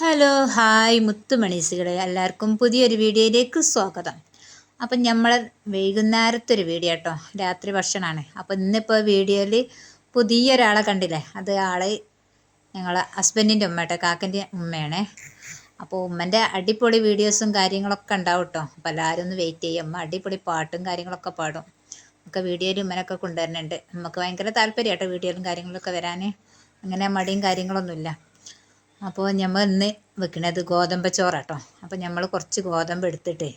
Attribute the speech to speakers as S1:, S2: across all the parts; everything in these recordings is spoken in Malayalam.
S1: ഹലോ ഹായ് മുത്തുമണീസുകളെ എല്ലാവർക്കും പുതിയൊരു വീഡിയോയിലേക്ക് സ്വാഗതം. അപ്പം നമ്മൾ വൈകുന്നേരത്തെ ഒരു വീഡിയോ കേട്ടോ, രാത്രി ഭക്ഷണമാണ്. അപ്പം ഇന്നിപ്പോൾ വീഡിയോയിൽ പുതിയൊരാളെ കണ്ടില്ലേ, അത് ആള് ഞങ്ങളെ ഹസ്ബൻഡിൻ്റെ ഉമ്മ കേട്ടോ, കാക്കൻ്റെ ഉമ്മയാണ്. അപ്പോൾ ഉമ്മൻ്റെ അടിപൊളി വീഡിയോസും കാര്യങ്ങളൊക്കെ ഉണ്ടാവും കേട്ടോ. അപ്പോൾ എല്ലാവരും ഒന്ന് വെയിറ്റ് ചെയ്യും. ഉമ്മ അടിപൊളി പാട്ടും കാര്യങ്ങളൊക്കെ പാടും. ഒക്കെ വീഡിയോയിൽ ഉമ്മനൊക്കെ കൊണ്ടുവരുന്നുണ്ട്. നമുക്ക് ഭയങ്കര താല്പര്യം കേട്ടോ വീഡിയോയിലും കാര്യങ്ങളൊക്കെ വരാൻ. അങ്ങനെ മടിയും കാര്യങ്ങളൊന്നുമില്ല. അപ്പോൾ നമ്മൾ ഇന്ന് വെക്കുന്നത് ഗോതമ്പ് ചോറാട്ടോ. അപ്പോൾ നമ്മൾ കുറച്ച് ഗോതമ്പ് എടുത്തിട്ട്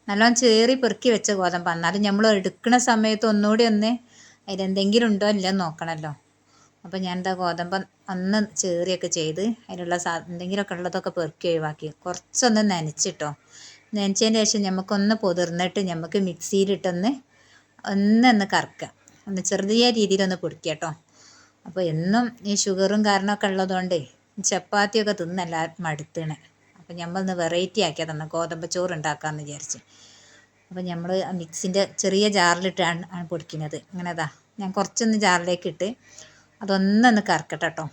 S1: നല്ലോണം ചേറി പെറുക്കി വെച്ച ഗോതമ്പ്, എന്നാലും നമ്മൾ എടുക്കുന്ന സമയത്ത് ഒന്നുകൂടി ഒന്ന് അതിലെന്തെങ്കിലും ഉണ്ടോ ഇല്ലെന്ന് നോക്കണമല്ലോ. അപ്പോൾ ഞാൻ എന്താ ഗോതമ്പ് ഒന്ന് ചേറിയൊക്കെ ചെയ്ത് അതിലുള്ള എന്തെങ്കിലുമൊക്കെ ഉള്ളതൊക്കെ പെറുക്കി ഒഴിവാക്കി കുറച്ചൊന്ന് നനച്ചിട്ടോ. നനച്ചതിന് ശേഷം നമുക്കൊന്ന് പൊതിർന്നിട്ട് നമുക്ക് മിക്സിയിലിട്ടൊന്ന് ഒന്ന് കറക്കുക, ഒന്ന് ചെറിയ രീതിയിലൊന്ന് പൊടിക്കുക കേട്ടോ. അപ്പോൾ എന്നും ഈ ഷുഗറും കാരണമൊക്കെ ഉള്ളതുകൊണ്ട് ചപ്പാത്തിയൊക്കെ തിന്നെല്ലാവരും മടുത്തണ്. അപ്പം നമ്മളൊന്ന് വെറൈറ്റി ആക്കിയതാണ് ഗോതമ്പ് ചോറ് ഉണ്ടാക്കാമെന്ന് വിചാരിച്ച്. അപ്പം നമ്മൾ മിക്സിൻ്റെ ചെറിയ ജാറിലിട്ടാണ് പൊടിക്കുന്നത്. അങ്ങനെ ഞാൻ കുറച്ചൊന്ന് ജാറിലേക്ക് ഇട്ട് അതൊന്നൊന്ന് കറക്കട്ടെ കേട്ടോ.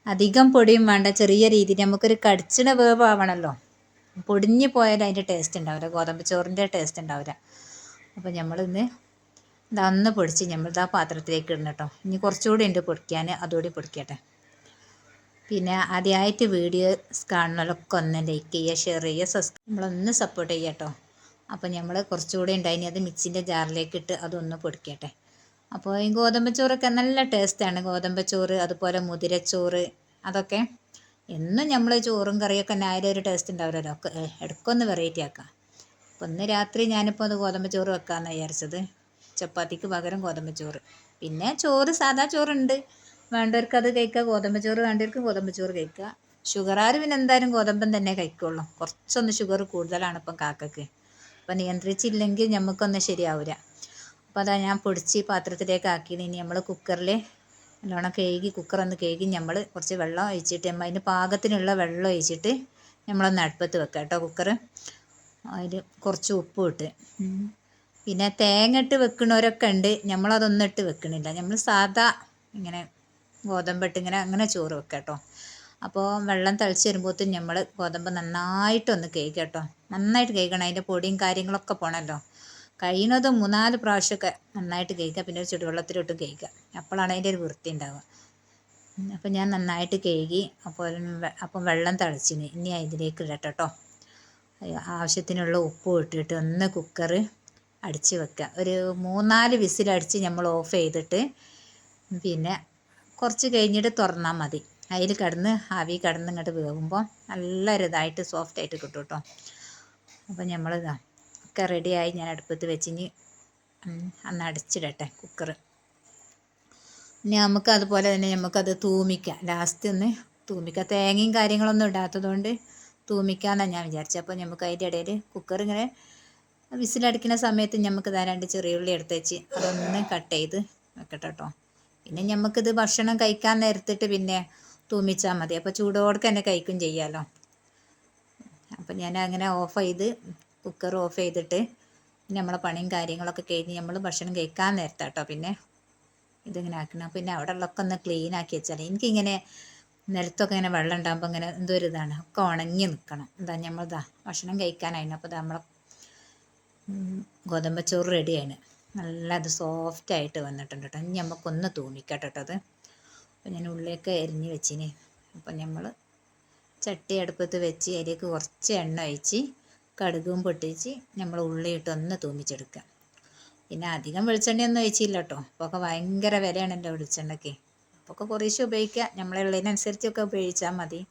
S1: അധികം പൊടിയും വേണ്ട, ചെറിയ രീതിയിൽ നമുക്കൊരു കടിച്ചിട വേവാവണമല്ലോ. പൊടിഞ്ഞ് പോയാൽ അതിൻ്റെ ടേസ്റ്റ് ഉണ്ടാവില്ല, ഗോതമ്പ് ചോറിൻ്റെ ടേസ്റ്റ് ഉണ്ടാവില്ല. അപ്പോൾ നമ്മളിന്ന് ഒന്ന് പൊടിച്ച് നമ്മളിതാ പാത്രത്തിലേക്ക് ഇടണം കേട്ടോ. ഇനി കുറച്ചുകൂടി ഉണ്ട് പൊടിക്കാൻ, അതുകൂടി പൊടിക്കട്ടെ. പിന്നെ ആദ്യമായിട്ട് വീഡിയോസ് കാണുന്നവരൊക്കെ ഒന്ന് ലൈക്ക് ചെയ്യുക, ഷെയർ ചെയ്യുക, നമ്മളൊന്ന് സപ്പോർട്ട് ചെയ്യുക കേട്ടോ. അപ്പോൾ നമ്മൾ കുറച്ചുകൂടി ഉണ്ടായിനി, അത് മിക്സിൻ്റെ ജാറിലേക്ക് ഇട്ട് അതൊന്ന് പൊടിക്കട്ടെ. അപ്പോൾ ഈ ഗോതമ്പ് ചോറൊക്കെ നല്ല ടേസ്റ്റാണ്. ഗോതമ്പ് ചോറ്, അതുപോലെ മുതിരച്ചോറ്, അതൊക്കെ എന്നും നമ്മൾ ചോറും കറിയൊക്കെ ആയാലും ഒരു ടേസ്റ്റ് ഉണ്ടാവില്ലല്ലോ. ഇടയ്ക്കൊന്ന് വെറൈറ്റി ആക്കാം. അപ്പോൾ ഇന്ന് രാത്രി ഞാനിപ്പോൾ അത് ഗോതമ്പ് ചോറ് വെക്കാമെന്ന് വിചാരിച്ചത്. ചപ്പാത്തിക്ക് പകരം ഗോതമ്പ് ചോറ്. പിന്നെ ചോറ്, സാധാ ചോറുണ്ട്, വേണ്ടവർക്ക് അത് കഴിക്കുക. ഗോതമ്പ് ചോറ് വേണ്ടവർക്ക് ഗോതമ്പ് ചോറ് കഴിക്കുക. ഷുഗറാർ പിന്നെ എന്തായാലും ഗോതമ്പം തന്നെ കഴിക്കുള്ളൂ. കുറച്ചൊന്ന് ഷുഗർ കൂടുതലാണ് ഇപ്പം കാക്കക്ക്. അപ്പം നിയന്ത്രിച്ചില്ലെങ്കിൽ നമുക്കൊന്നും ശരിയാവില്ല. അപ്പോൾ അതാ ഞാൻ പൊടിച്ച് പാത്രത്തിലേക്ക് ആക്കിയത്. ഇനി നമ്മൾ കുക്കറിൽ നല്ലോണം കഴുകി, കുക്കറൊന്ന് കഴുകി നമ്മൾ കുറച്ച് വെള്ളം ഒഴിച്ചിട്ട് അതിന് പാകത്തിനുള്ള വെള്ളം ഒഴിച്ചിട്ട് നമ്മളൊന്ന് അടുപ്പത്ത് വെക്കാം കേട്ടോ കുക്കർ. അതിൽ കുറച്ച് ഉപ്പും ഇട്ട്, പിന്നെ തേങ്ങ ഇട്ട് വെക്കണവരൊക്കെ ഉണ്ട്. നമ്മളതൊന്നും ഇട്ട് വെക്കണില്ല. നമ്മൾ സാധാ ഇങ്ങനെ ഗോതമ്പിട്ട് അങ്ങനെ ചോറ് വെക്കാം കേട്ടോ. അപ്പോൾ വെള്ളം തിളച്ച് വരുമ്പോഴത്തേക്കും നമ്മൾ ഗോതമ്പ് നന്നായിട്ടൊന്ന് കഴുകുക കേട്ടോ. നന്നായിട്ട് കഴുകണം, അതിൻ്റെ പൊടിയും കാര്യങ്ങളൊക്കെ പോകണമല്ലോ. കഴിയുന്നതും 3-4 പ്രാവശ്യമൊക്കെ നന്നായിട്ട് കഴുകുക. പിന്നെ ഒരു ചുടുവെള്ളത്തിലോട്ട് കഴുകുക, അപ്പോഴാണ് അതിൻ്റെ ഒരു വൃത്തി ഉണ്ടാവുക. അപ്പോൾ ഞാൻ നന്നായിട്ട് കഴുകി. അപ്പം വെള്ളം തിളച്ചിന്. ഇനി അതിലേക്ക് ഇടട്ടെ കേട്ടോ. ആവശ്യത്തിനുള്ള ഉപ്പും ഇട്ടിട്ട് ഒന്ന് കുക്കർ അടിച്ച് വെക്കുക. ഒരു 3-4 വിസിലടിച്ച് നമ്മൾ ഓഫ് ചെയ്തിട്ട് പിന്നെ കുറച്ച് കഴിഞ്ഞിട്ട് തുറന്നാൽ മതി. അതിൽ ആവി കിടന്ന് ഇങ്ങോട്ട് വേകുമ്പോൾ നല്ലൊരു ഇതായിട്ട് സോഫ്റ്റായിട്ട് കിട്ടും കേട്ടോ. അപ്പോൾ നമ്മളിതാ ഒക്കെ റെഡിയായി, ഞാൻ അടുപ്പത്ത് വെച്ചിന് അന്ന് അടിച്ചിടട്ടെ കുക്കർ. ഇനി നമുക്ക് അതുപോലെ തന്നെ നമുക്കത് തൂമിക്കാം. ലാസ്റ്റ് ഒന്ന് തൂമിക്കാം. തേങ്ങയും കാര്യങ്ങളൊന്നും ഇടാത്തതുകൊണ്ട് തൂമിക്കാമെന്നാണ് ഞാൻ വിചാരിച്ചത്. അപ്പോൾ നമുക്ക് അതിൻ്റെ ഇടയിൽ കുക്കർ ഇങ്ങനെ വിസിലടിക്കുന്ന സമയത്ത് നമുക്ക് 2 ചെറിയുള്ളി എടുത്ത് വെച്ച് അതൊന്ന് കട്ട് ചെയ്ത് വെക്കട്ടെ കേട്ടോ. പിന്നെ നമുക്കിത് ഭക്ഷണം കഴിക്കാൻ നേരത്തിട്ട് പിന്നെ തൂമിച്ചാൽ മതി. അപ്പോൾ ചൂടോടെ തന്നെ കഴിക്കും ചെയ്യാമല്ലോ. അപ്പം ഞാൻ അങ്ങനെ കുക്കർ ഓഫ് ചെയ്തിട്ട് നമ്മളെ പണിയും കാര്യങ്ങളൊക്കെ കഴിഞ്ഞ് നമ്മൾ ഭക്ഷണം കഴിക്കാൻ നേരത്താട്ടോ പിന്നെ ഇതിങ്ങനെ ആക്കണം. പിന്നെ അവിടെ ഉള്ളതൊക്കെ ഒന്ന് ക്ലീൻ ആക്കി വെച്ചാൽ, എനിക്കിങ്ങനെ നിലത്തൊക്കെ ഇങ്ങനെ വെള്ളം ഉണ്ടാകുമ്പോൾ ഇങ്ങനെ എന്തോ ഒരു ഇതാണ്, ഒക്കെ ഉണങ്ങി നിൽക്കണം. നമ്മളിതാ ഭക്ഷണം കഴിക്കാനായിരുന്നു. അപ്പോൾ നമ്മളെ ഗോതമ്പ് ചോറ് റെഡിയാണ്. നല്ല അത് സോഫ്റ്റായിട്ട് വന്നിട്ടുണ്ട് കേട്ടോ. ഇനി നമുക്കൊന്ന് തൂമിക്കട്ടെ കേട്ടോ അത്. അപ്പോൾ ഞാൻ ഉള്ളിലേക്ക് അരിഞ്ഞ് വെച്ചിന്. അപ്പം നമ്മൾ ചട്ടി അടുപ്പത്ത് വെച്ച് അതിലേക്ക് കുറച്ച് എണ്ണ ഒഴിച്ച് കടുകും പൊട്ടിച്ച് നമ്മൾ ഉള്ളിയിട്ടൊന്ന് തൂമിച്ചെടുക്കുക. പിന്നെ അധികം വെളിച്ചെണ്ണയൊന്നും ഒഴിച്ചില്ല കേട്ടോ. അപ്പോൾ ഭയങ്കര വിലയാണ് എൻ്റെ വെളിച്ചെണ്ണയ്ക്ക്. അപ്പോൾ കുറേശ്ശെ ഉപയോഗിക്കുക, നമ്മളുള്ളതിനനുസരിച്ചൊക്കെ ഉപയോഗിച്ചാൽ മതി.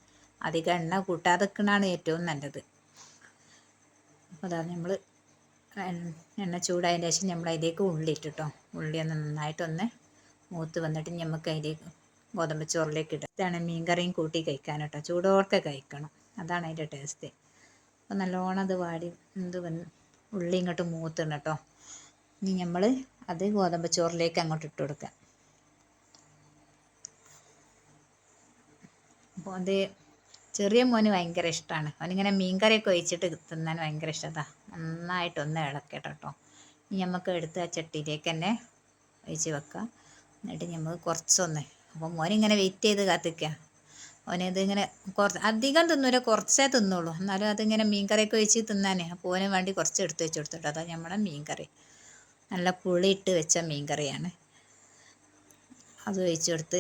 S1: അധികം എണ്ണ കൂട്ടാതെ വെക്കണതാണ് ഏറ്റവും നല്ലത്. അപ്പോൾ അതാ നമ്മൾ എണ്ണ ചൂടായതിന് ശേഷം നമ്മൾ അതിലേക്ക് ഉള്ളി ഇട്ടിട്ടോ. ഉള്ളി ഒന്ന് നന്നായിട്ടൊന്ന് മൂത്ത് വന്നിട്ട് നമുക്ക് അതിലേക്ക് ഗോതമ്പ് ചോറിലേക്ക് ഇടുക. ഇതാണ് മീൻകറിയും കൂട്ടി കഴിക്കാൻ കേട്ടോ. ചൂടോടെ കഴിക്കണം, അതാണ് അതിൻ്റെ ടേസ്റ്റ്. അപ്പോൾ നല്ലോണം അത് വാടി ഉള്ളി ഇങ്ങോട്ട് മൂത്തണം കേട്ടോ. ഇനി നമ്മൾ അത് ഗോതമ്പ് ചോറിലേക്ക് അങ്ങോട്ട് ഇട്ട് കൊടുക്കുക. അപ്പോൾ അത് ചെറിയ മോന് ഭയങ്കര ഇഷ്ടമാണ്. അവനിങ്ങനെ മീൻകറിയൊക്കെ ഒഴിച്ചിട്ട് തിന്നാൻ ഭയങ്കര ഇഷ്ടമാണ്. നന്നായിട്ടൊന്ന് ഇളക്കട്ടെ കേട്ടോ. ഇനി നമുക്ക് എടുത്ത് ആ ചട്ടിയിലേക്ക് തന്നെ ഒഴിച്ച് വെക്കാം. എന്നിട്ട് നമുക്ക് കുറച്ചൊന്ന്, അപ്പോൾ മോനിങ്ങനെ വെയിറ്റ് ചെയ്ത് കാത്തിക്കുക. ഓനത് ഇങ്ങനെ അധികം തിന്നൂല, കുറച്ചേ തിന്നുള്ളൂ. എന്നാലും അതിങ്ങനെ മീൻകറിയൊക്കെ ഒഴിച്ച് തിന്നാനേ. അപ്പോൾ ഓന് വേണ്ടി കുറച്ച് എടുത്ത് വെച്ച് കൊടുത്തിട്ട് അതാ നമ്മുടെ മീൻകറി. നല്ല പുളിയിട്ട് വെച്ച മീൻകറിയാണ്. അത് ഒഴിച്ച് കൊടുത്ത്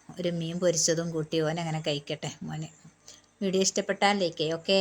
S1: ഒരു മീൻ പൊരിച്ചതും കൂട്ടി ഓനങ്ങനെ കഴിക്കട്ടെ മോന്. വീഡിയോ ഇഷ്ടപ്പെട്ടാൽ ലൈക്ക് ചെയ്യ്. ഓക്കേ.